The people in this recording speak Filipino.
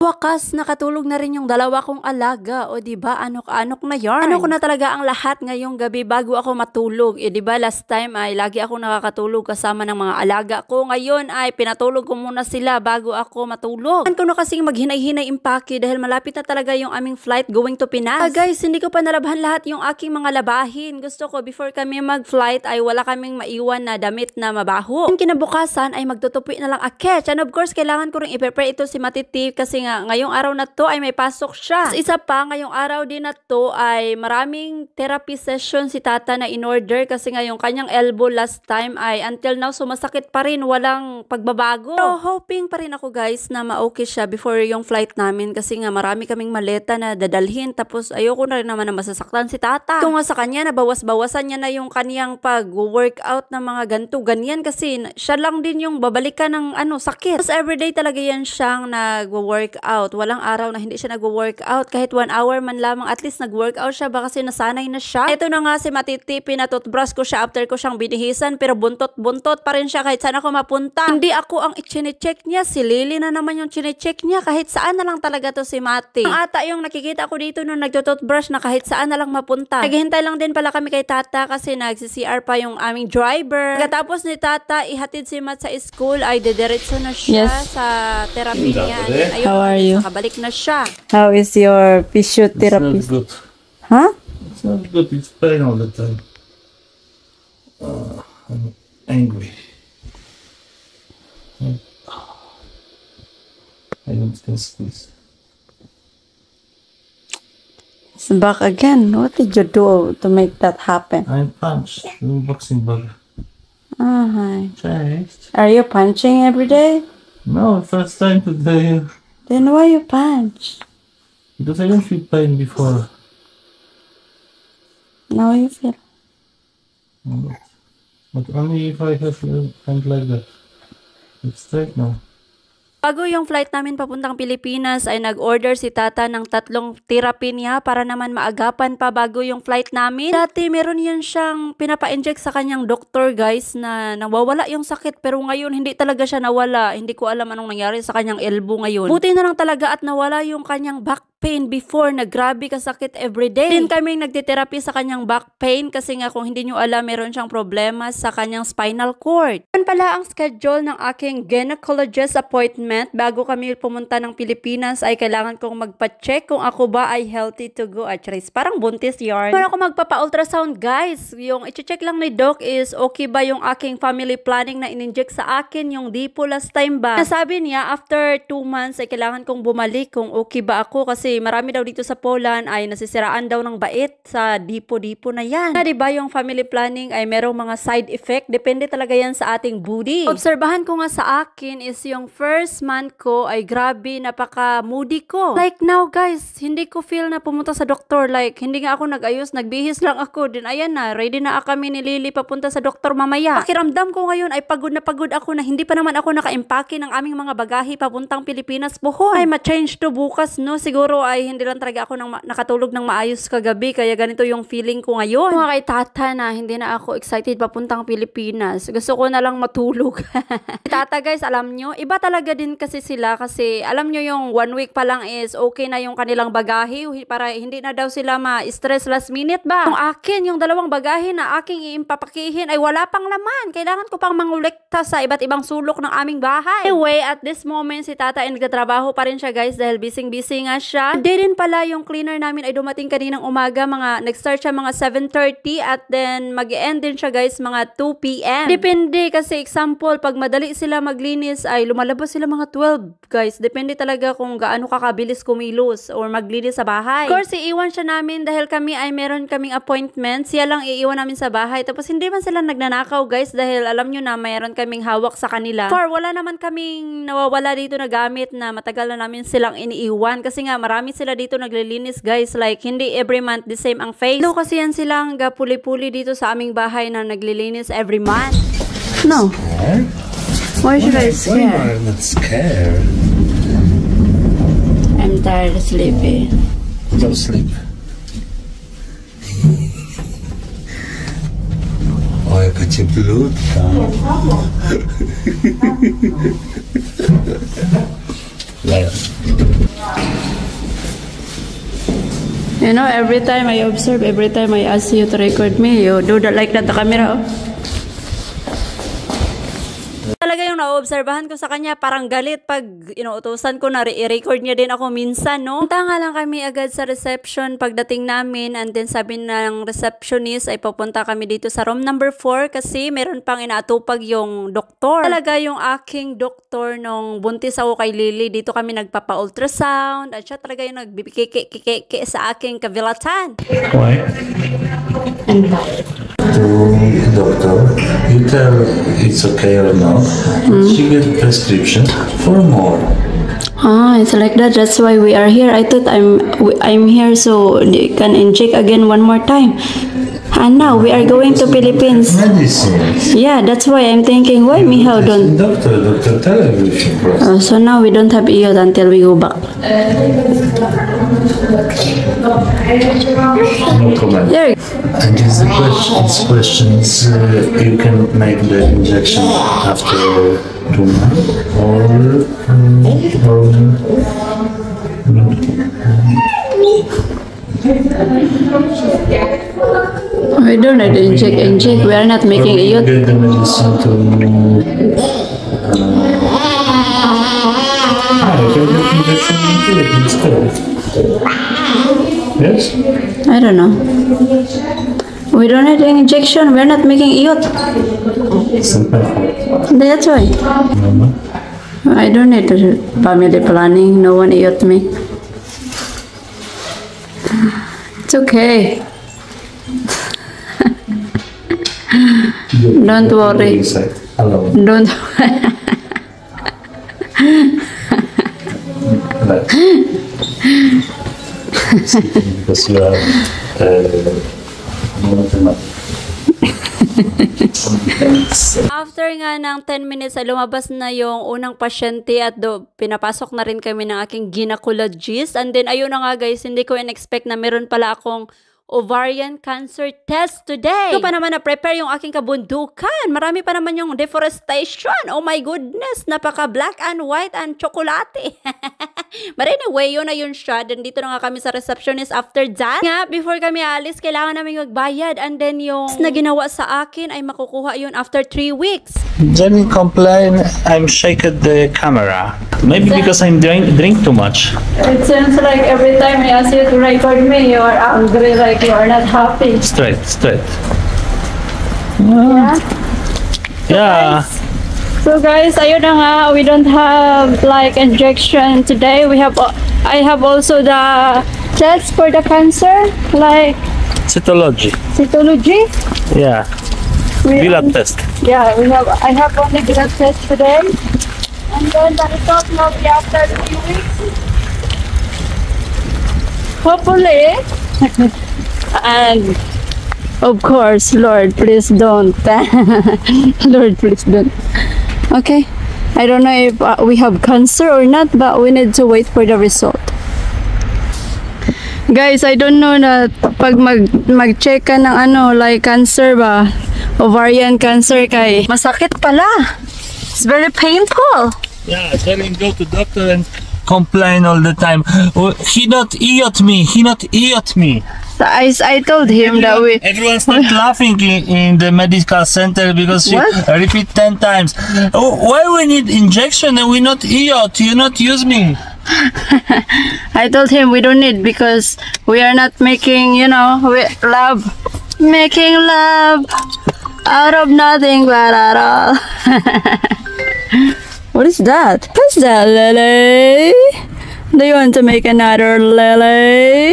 Wakas, nakatulog na rin yung dalawa kong alaga. O diba, anok-anok na yarn. Ano ko na talaga ang lahat ngayong gabi bago ako matulog. Diba, last time ay lagi ako nakakatulog kasama ng mga alaga ko. Ngayon ay pinatulog ko muna sila bago ako matulog. Ano ko na kasing maghinay-hinay impake dahil malapit na talaga yung aming flight going to Pinas. Guys, hindi ko pa nalabhan lahat yung aking mga labahin. Gusto ko before kami mag-flight ay wala kaming maiwan na damit na mabaho. Yung kinabukasan ay magtutupi na lang aketch. And of course, kailangan ko rin i-prepare ito si Matiti kasi nga ngayong araw na to ay may pasok siya. Isa pa, ngayong araw din na to ay maraming therapy session si tata na in-order kasi nga yung kanyang elbow last time ay until now sumasakit pa rin, walang pagbabago. So, hoping pa rin ako guys na ma-okay siya before yung flight namin kasi nga marami kaming maleta na dadalhin tapos ayoko na rin naman na masasaktan si tata. Kung nga sa kanya, nabawas-bawasan niya na yung kaniyang pag-workout ng mga ganto, ganyan kasi siya lang din yung babalikan ng sakit. Tapos everyday talaga yan siyang nag-workout. Walang araw na hindi siya nag-workout. Kahit 1 hour man lamang, at least nag-workout siya ba kasi nasanay na siya. Ito na nga si Matiti, pinatutbrush ko siya after ko siyang binihisan pero buntot-buntot pa rin siya kahit saan ako mapunta. Hindi ako ang i-check niya, si Lily na naman yung chine-check niya. Kahit saan na lang talaga to si Mati. Ang ata yung nakikita ko dito nung nagtututbrush na kahit saan na lang mapunta. Naghihintay lang din pala kami kay tata kasi nagsi-CR pa yung aming driver. Pagkatapos ni tata ihatid si Mat sa school ay dediretso na siya sa therapy niya. Ayun, how are you? Nakabalik na siya. How is your physiotherapy? It's not good. Huh? It's not good. It's pain all the time. I'm angry. I don't feel squeeze. It's back again. What did you do to make that happen? I punched the boxing bag. Hi. Changed. Are you punching every day? No, first time today. Then why you punch? Because I don't feel pain before. Now you feel. But only if I have hand like that. It's straight now. Bago yung flight namin papuntang Pilipinas ay nag-order si tata ng 3 therapy niya para naman maagapan pa bago yung flight namin. Dati meron yan siyang pinapa-inject sa kanyang doktor guys na nawawala yung sakit pero ngayon hindi talaga siya nawala. Hindi ko alam anong nangyari sa kanyang elbow ngayon. Buti na lang talaga at nawala yung kanyang back pain before na grabe kasakit everyday. Din kaming nagtitherapy sa kanyang back pain kasi nga kung hindi nyo alam meron siyang problema sa kanyang spinal cord. Yan pala ang schedule ng aking gynecologist appointment. Bago kami pumunta ng Pilipinas ay kailangan kong magpa-check kung ako ba ay healthy to go. At parang buntis yarn. Para ako magpapa-ultrasound guys. Yung i-check lang ni doc is okay ba yung aking family planning na in-inject sa akin yung Dipo last time ba. Nasabi niya after 2 months ay kailangan kong bumalik kung okay ba ako kasi marami daw dito sa Poland ay nasisiraan daw ng bait sa Dipo-Dipo na yan. Na diba yung family planning ay merong mga side effect. Depende talaga yan sa ating body. Obserbahan ko nga sa akin is yung first month ko ay grabe, napaka-moody ko. Like now guys, hindi ko feel na pumunta sa doktor. Like hindi nga ako nag-ayos, nagbihis lang ako. Din ayan na, ready na kami ni Lily papunta sa doktor mamaya. Pakiramdam ko ngayon ay pagod na pagod ako na hindi pa naman ako naka-impake ng aming mga bagahe papuntang Pilipinas. Buhon ay ma-change to bukas no. Siguro ay hindi lang talaga ako nakatulog ng maayos kagabi kaya ganito yung feeling ko ngayon. Mga kay tata na hindi na ako excited papuntang Pilipinas. Gusto ko na lang matulog. Tata guys, alam nyo, iba talaga din kasi sila kasi alam nyo yung 1 week pa lang is okay na yung kanilang bagahe para hindi na daw sila ma-stress last minute ba. Yung akin, yung 2 bagahe na aking iimpapakihin ay wala pang laman. Kailangan ko pang mangulekta sa iba't ibang sulok ng aming bahay. Anyway, at this moment si tata ay nagtatrabaho pa rin siya guys dahil busy-busy nga siya. Hindi din pala yung cleaner namin ay dumating kaninang umaga, nag-start siya mga 7:30 at then mag-end din siya guys mga 2 PM. Depende kasi example, pag madali sila maglinis ay lumalabas sila mga 12 guys. Depende talaga kung gaano kakabilis kumilos or maglinis sa bahay. Of course, iiwan siya namin dahil kami ay meron kaming appointment. Siya lang iiwan namin sa bahay. Tapos hindi man sila nagnanakaw guys dahil alam nyo na mayroon kaming hawak sa kanila. For wala naman kaming nawawala dito na gamit na matagal na namin silang iniiwan kasi nga marami sila dito naglilinis guys, like hindi every month the same ang face. No, kasi yan silang gapuli-puli dito sa aming bahay na naglilinis every month. No. Scared? Why should I scare? Why am I not scared? I'm tired, sleepy. Don't sleep. Oh, I got your blood down. Liar. You know, every time I observe, every time I ask you to record me, you do that like that the camera. Oh. Talaga yung naobserbahan ko sa kanya, parang galit pag inuutosan ko na i-record niya din ako minsan, no? Punta nga lang kami agad sa reception pagdating namin, and then sabi ng receptionist ay papunta kami dito sa room number 4 kasi meron pang inaatupag yung doktor. Talaga yung aking doktor nung buntis ako kay Lily, dito kami nagpapa-ultrasound at siya talaga yung nagbibigay sa aking kavilatan. Why? To doctor, you tell it's okay or not. She get prescription for more. Ah, it's like that. That's why we are here. I thought I'm here so you can inject again one more time. And now we are going to Philippines. Medicines. Yeah, that's why I'm thinking, why me how don't? Doctor tell everything for us. So now we don't have iod until we go back. No comment. There. And these questions, you can make the injection after 2 months or We don't need to inject. We are not making iod. get the medicine to get the injection in Philippines too. Yes? I don't know. We don't need an injection. We are not making iod. That's why. I don't need family planning. No one iod me. It's okay. Don't worry. Hello. Don't. Because you are After nga ng 10 minutes ay lumabas na yung unang pasyente at pinapasok na rin kami ng aking gynecologist. And then ayun na nga guys, hindi ko in-expect na meron pala akong ovarian cancer test today. Ito pa naman na-prepare yung aking kabundukan. Marami pa naman yung deforestation. Oh my goodness, napaka-black and white and chocolate. But anyway, yun na yun siya. Then dito na nga kami sa receptionist after that. Nga, before kami alis, kailangan namin magbayad. And then yung na ginawa sa akin ay makukuha yun after 3 weeks. Jenny complain I'm shaking the camera. Maybe because I drink too much. It seems like every time I ask you to record me, you are angry, like you are not happy. Straight. Yeah. Yeah. So guys, ayun na nga, we don't have like injection today. I have also the test for the cancer, like Cytology. cytology. Yeah. Blood test. Yeah, I have only blood test today. And then the result will be after 3 weeks. Hopefully. And of course, Lord, please don't. Lord, please don't. Okay. I don't know if we have cancer or not, but we need to wait for the result. Guys, I don't know na pag mag-check ka ng like cancer ba, ovarian cancer kay masakit pala. It's very painful. Yeah, tell him go to doctor and complain all the time. Oh, he not eat me. So I told him that Everyone start laughing in the medical center because she repeat 10 times. Oh, why we need injection and we not eat? You not use me. I told him we don't need because we are not making, love. Making love out of nothing but at all. What is that? What's that, Lily? Do you want to make another Lily?